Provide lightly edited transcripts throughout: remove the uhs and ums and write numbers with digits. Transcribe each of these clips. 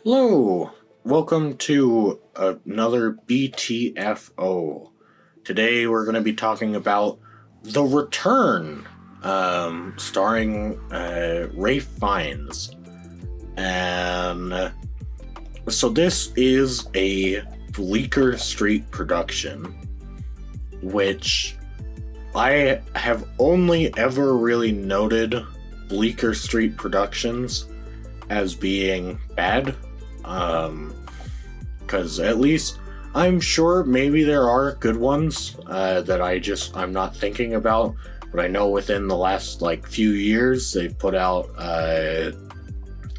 Hello, welcome to another B.T.F.O. Today we're going to be talking about The Return, starring Ray Fiennes. And so this is a Bleecker Street production, which I have only ever really noted Bleecker Street productions as being bad. Because at least I'm sure maybe there are good ones that I'm not thinking about. But I know within the last few years they've put out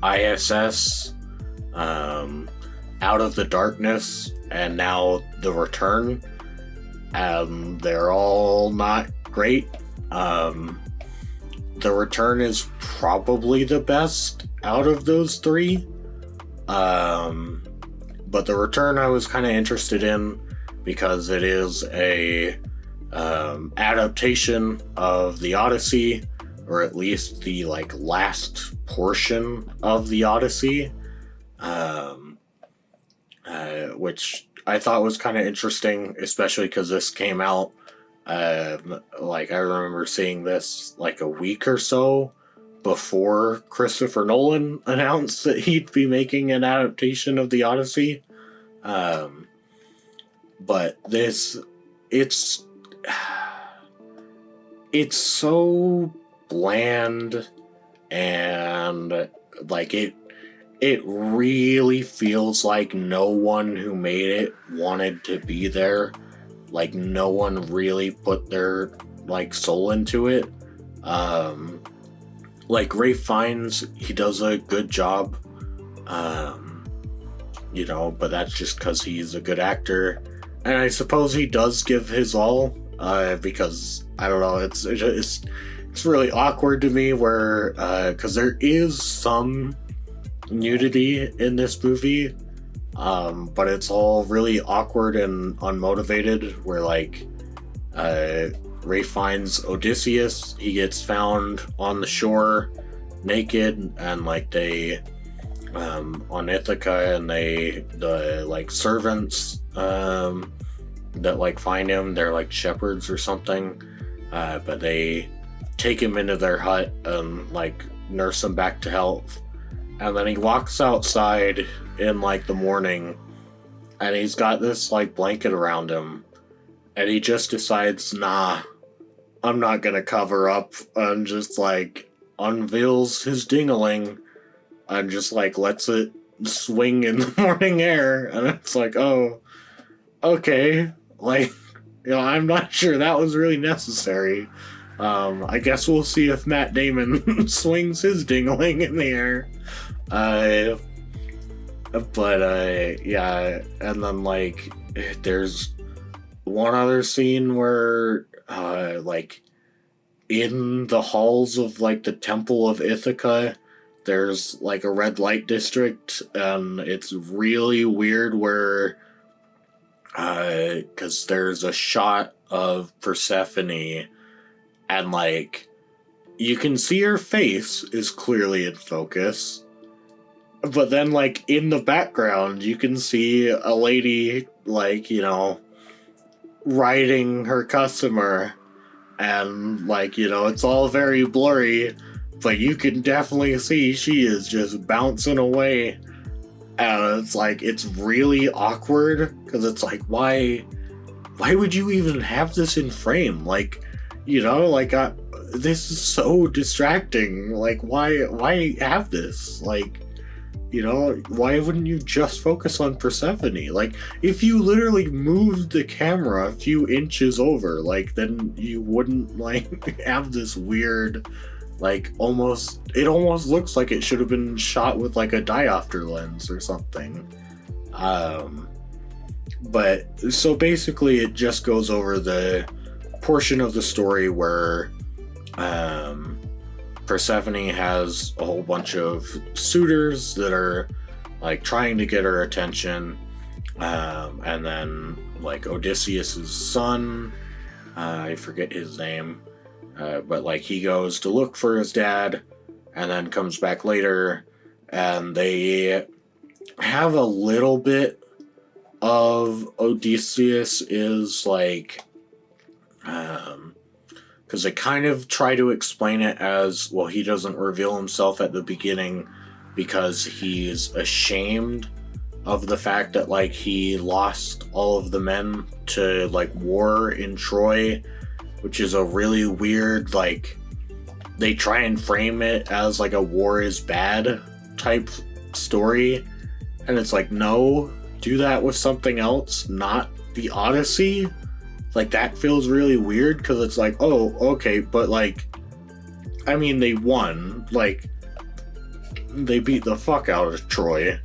ISS, Out of the Darkness, and now The Return. They're all not great. The Return is probably the best out of those three. But The Return I was kind of interested in because it is a adaptation of the Odyssey, or at least the last portion of the Odyssey, which I thought was kind of interesting, especially because this came out. I remember seeing this a week or so before Christopher Nolan announced that he'd be making an adaptation of the Odyssey. But it's so bland, and it really feels like no one who made it wanted to be there. No one really put their soul into it. Ray Fiennes, he does a good job, but that's just because he's a good actor, and I suppose he does give his all, because I don't know, it's really awkward to me where because there is some nudity in this movie, but it's all really awkward and unmotivated, where Ray Fiennes' Odysseus, he gets found on the shore naked, and they on Ithaca, and the servants that find him, they're shepherds or something, but they take him into their hut and nurse him back to health, and then he walks outside in the morning, and he's got this blanket around him, and he just decides, nah, I'm not gonna cover up, and just unveils his dingling and just lets it swing in the morning air, and it's oh, okay, I'm not sure that was really necessary. I guess we'll see if Matt Damon swings his dingling in the air. Yeah, and then there's one other scene where in the halls of the Temple of Ithaca, there's a red light district, and it's really weird where because there's a shot of Persephone, and you can see her face is clearly in focus, but then in the background you can see a lady riding her customer, and it's all very blurry, but you can definitely see she is just bouncing away, and it's really awkward, because it's why would you even have this in frame? This is so distracting. Why have this? Why wouldn't you just focus on Persephone? If you literally moved the camera a few inches over, then you wouldn't have this weird, it almost looks like it should have been shot with a diopter lens or something. But so basically it just goes over the portion of the story where Persephone has a whole bunch of suitors that are trying to get her attention, and then Odysseus's son, I forget his name, but he goes to look for his dad, and then comes back later, and they have a little bit of Odysseus is like, because they kind of try to explain it as, well, he doesn't reveal himself at the beginning because he's ashamed of the fact that, like, he lost all of the men to, like, war in Troy, which is a really weird, like, they try and frame it as, like, a war is bad type story, and it's like, no, do that with something else, not the Odyssey. Like, that feels really weird, because it's like, oh, okay, but, like, I mean, they won, like, they beat the fuck out of Troy,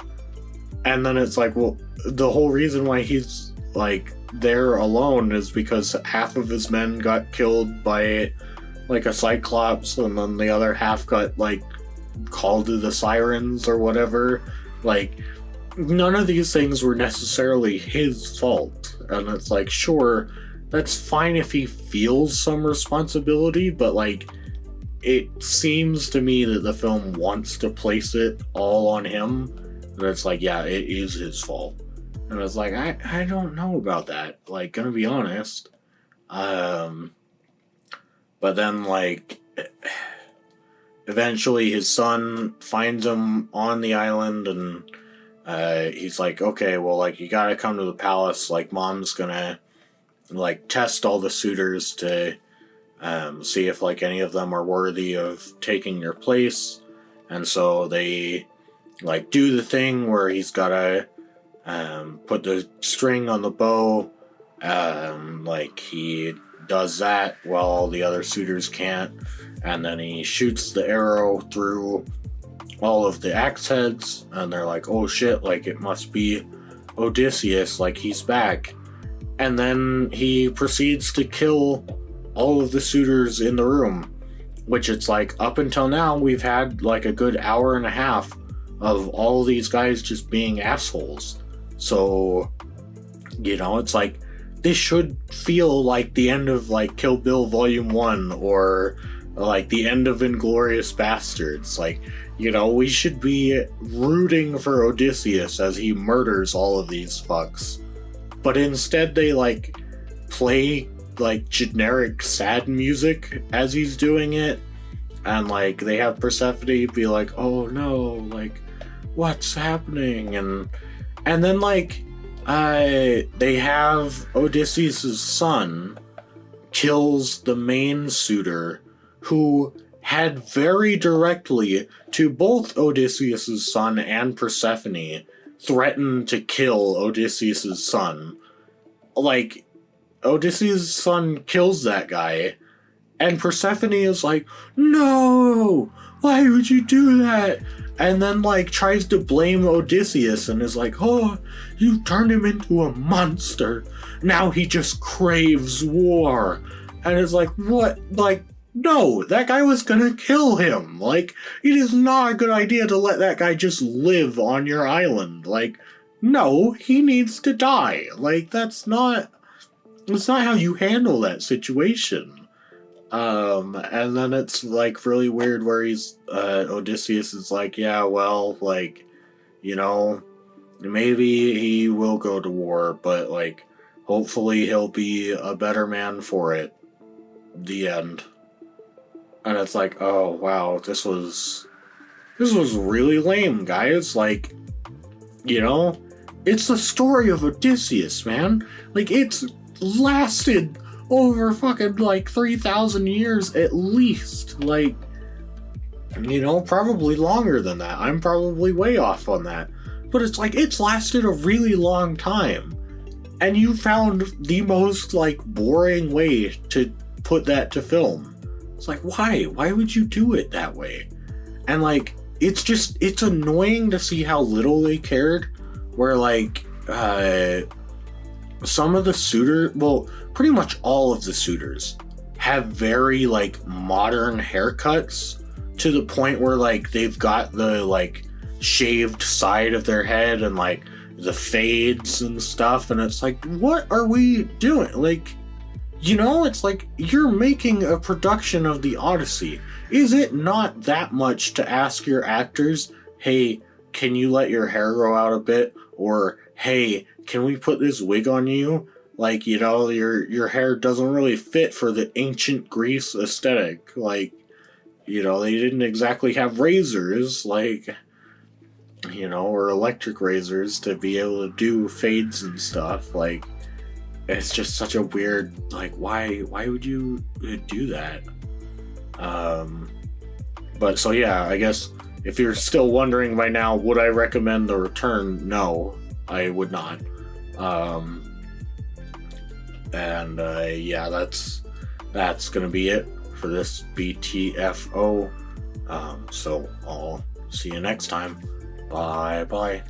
and then it's like, well, the whole reason why he's, like, there alone is because half of his men got killed by, like, a Cyclops, and then the other half got, like, called to the Sirens or whatever. Like, none of these things were necessarily his fault, and it's like, sure, that's fine if he feels some responsibility, but, like, it seems to me that the film wants to place it all on him, and it's like, yeah, it is his fault. And it's like, I don't know about that, like, gonna be honest. But then, like, eventually his son finds him on the island, and he's like, okay, well, like, you gotta come to the palace, like, mom's gonna, like, test all the suitors to see if, like, any of them are worthy of taking your place. And so they, like, do the thing where he's gotta put the string on the bow. Like, he does that while all the other suitors can't, and then he shoots the arrow through all of the axe heads, and they're like, oh shit, like, it must be Odysseus, like, he's back. And then he proceeds to kill all of the suitors in the room, which it's like, up until now, we've had, like, a good hour and a half of all these guys just being assholes. So, you know, it's like, this should feel like the end of, like, Kill Bill Volume 1, or, like, the end of Inglourious Bastards. Like, you know, we should be rooting for Odysseus as he murders all of these fucks. But instead they, like, play, like, generic sad music as he's doing it. And, like, they have Persephone be like, oh no, like, what's happening? And then, like, they have Odysseus' son kills the main suitor, who had very directly to both Odysseus' son and Persephone threatened to kill Odysseus' son. Like, Odysseus' son kills that guy, and Persephone is like, no, why would you do that? And then, like, tries to blame Odysseus and is like, oh, you turned him into a monster. Now he just craves war. And it's like, what? Like, no, that guy was gonna kill him. Like, it is not a good idea to let that guy just live on your island. Like, no, he needs to die. Like, that's not how you handle that situation. And then it's, like, really weird where he's, Odysseus is like, yeah, well, like, you know, maybe he will go to war, but, like, hopefully he'll be a better man for it. The end. And it's like, oh, wow, this was really lame, guys. Like, you know, it's the story of Odysseus, man. Like, it's lasted over fucking, like, 3,000 years at least. Like, you know, probably longer than that. I'm probably way off on that. But it's like, it's lasted a really long time. And you found the most, like, boring way to put that to film. It's like, why? Why would you do it that way? And, like, it's annoying to see how little they cared. Where, like, some of the suitors, well, pretty much all of the suitors have very, like, modern haircuts, to the point where, like, they've got the, like, shaved side of their head and, like, the fades and stuff, and it's like, what are we doing? Like, you know, it's like, you're making a production of the Odyssey. Is it not that much to ask your actors, hey, can you let your hair grow out a bit? Or, hey, can we put this wig on you? Like, you know, your hair doesn't really fit for the ancient Greece aesthetic. Like, you know, they didn't exactly have razors, like, you know, or electric razors to be able to do fades and stuff. Like, it's just such a weird, like, why would you do that? But so yeah, I guess if you're still wondering by now, would I recommend the Return? No, I would not. Yeah, that's gonna be it for this B.T.F.O. So I'll see you next time. Bye bye.